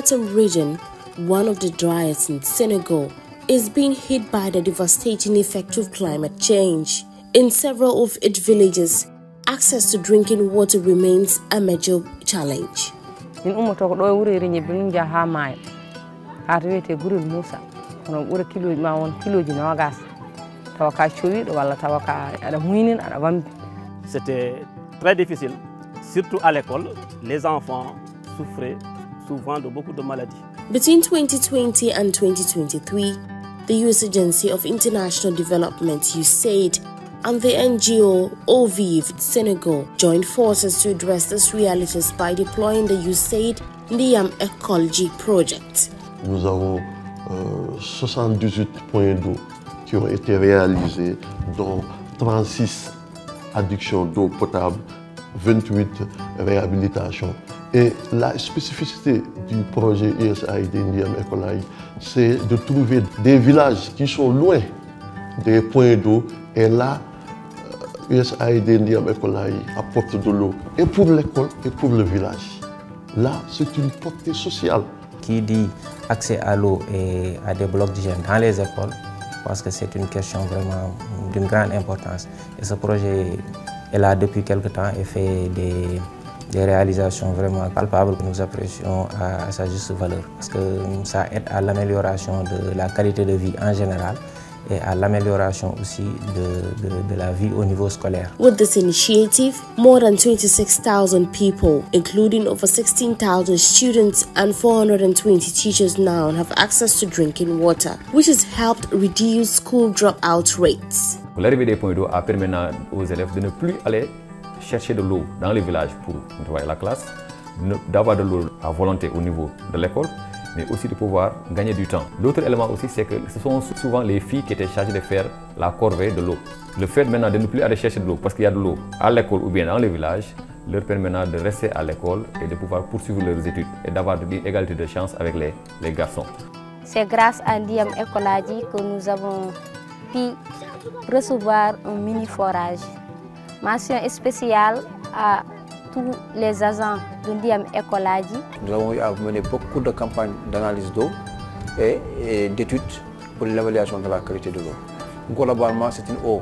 Matam region, one of the driest in Senegal, is being hit by the devastating effect of climate change. In several of its villages, access to drinking water remains a major challenge. C'était très difficile, surtout à l'école. Les enfants souffraient souvent de beaucoup de maladies. Between 2020 and 2023, the U.S. Agency of International Development, USAID, and the NGO OVIV Senegal joined forces to address these realities by deploying the USAID Ndiam Ecology Project. Nous avons 78 points d'eau qui ont été réalisés, dont 36 addictions d'eau potable, 28 réhabilitations. Et la spécificité du projet USAID Ndiam Ecology, c'est de trouver des villages qui sont loin des points d'eau. Et là, USAID Ndiam Ecology apporte de l'eau et pour l'école et pour le village. Là, c'est une portée sociale. Qui dit accès à l'eau et à des blocs d'hygiène dans les écoles, parce que c'est une question vraiment d'une grande importance. Et ce projet est là depuis quelque temps et fait des réalisations vraiment palpables que nous apprécions à sa juste valeur. Parce que ça aide à l'amélioration de la qualité de vie en général et à l'amélioration aussi de la vie au niveau scolaire. With this initiative, more than 26,000 people, including over 16,000 students and 420 teachers now have access to drinking water, which has helped reduce school dropout rates. L'arrivée des points d'eau a permis aux élèves de ne plus aller chercher de l'eau dans les villages pour nettoyer la classe, d'avoir de l'eau à volonté au niveau de l'école, mais aussi de pouvoir gagner du temps. L'autre élément aussi, c'est que ce sont souvent les filles qui étaient chargées de faire la corvée de l'eau. Le fait maintenant de ne plus aller chercher de l'eau, parce qu'il y a de l'eau à l'école ou bien dans les villages, leur permet maintenant de rester à l'école et de pouvoir poursuivre leurs études et d'avoir une égalité de chance avec les garçons. C'est grâce à Ndiam Ecology que nous avons pu recevoir un mini-forage. Mention spéciale à tous les agents de Ndiam Ecology. Nous avons eu à mener beaucoup de campagnes d'analyse d'eau et d'études pour l'évaluation de la qualité de l'eau. Globalement, c'est une eau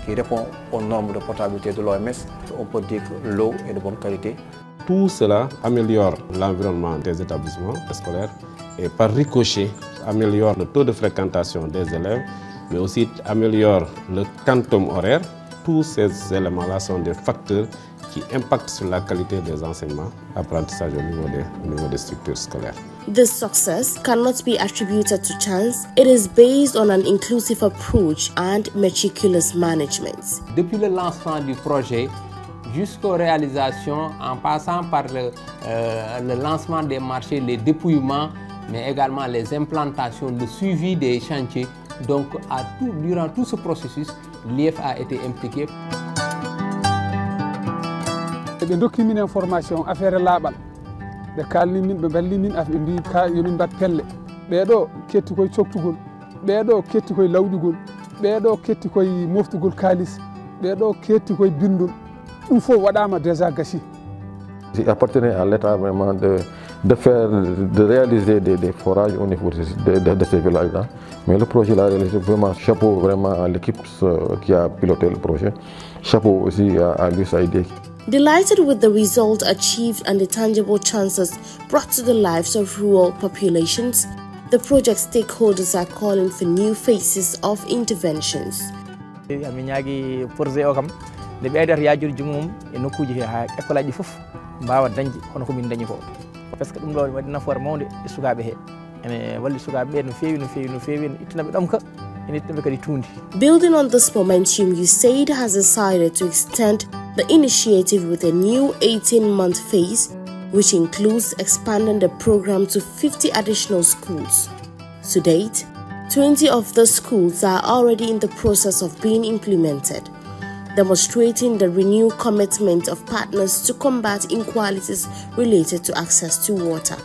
qui répond aux normes de potabilité de l'OMS. On peut dire que l'eau est de bonne qualité. Tout cela améliore l'environnement des établissements scolaires et par ricochet améliore le taux de fréquentation des élèves, mais aussi améliore le quantum horaire. Tous ces éléments-là sont des facteurs qui impactent sur la qualité des enseignements, apprentissage au niveau des structures scolaires. This success cannot be attributed to chance. It is based on an inclusive approach and meticulous management. Depuis le lancement du projet jusqu'aux réalisations, en passant par le lancement des marchés, les dépouillements, mais également les implantations, le suivi des chantiers. Donc, durant tout ce processus, l'IF a été impliqué. ɓe dokki min information affaire laaɓal ɓe kalni min ɓe balli min ɓe mbi yomin mbat pelle ɓeɗo ketti koye coktugol ɓeɗo ketti koye lawƴugol ɓeɗo ketti koye moftugol kalis ɓeɗo ketti koye bindol ɗum fof waɗama déjà gasi. Il appartenait à l'État vraiment de réaliser des forages au niveau de ces villages-là. Mais le projet l'a réalisé vraiment, chapeau vraiment à l'équipe qui a piloté le projet, chapeau aussi à l'USAID. Delighted with the result achieved and the tangible chances brought to the lives of rural populations, the project stakeholders are calling for new phases of interventions. nde ɓeydata yajurji mum e nokkuji he ha école aji fof mbawa dañde hono komin dañi ko par ce que ɗum ɗo waɗi nafoore mawde e sukaɓe he ene walli sukaɓe ɓe no fewi no fewi no fewi ene ittanaɓe ɗomka ene ittanaɓe kadi tuundi. Building on this momentum, USAID has decided to extend the initiative with a new 18-month phase, which includes expanding the program to 50 additional schools. To date, 20 of the schools are already in the process of being implemented, demonstrating the renewed commitment of partners to combat inequalities related to access to water.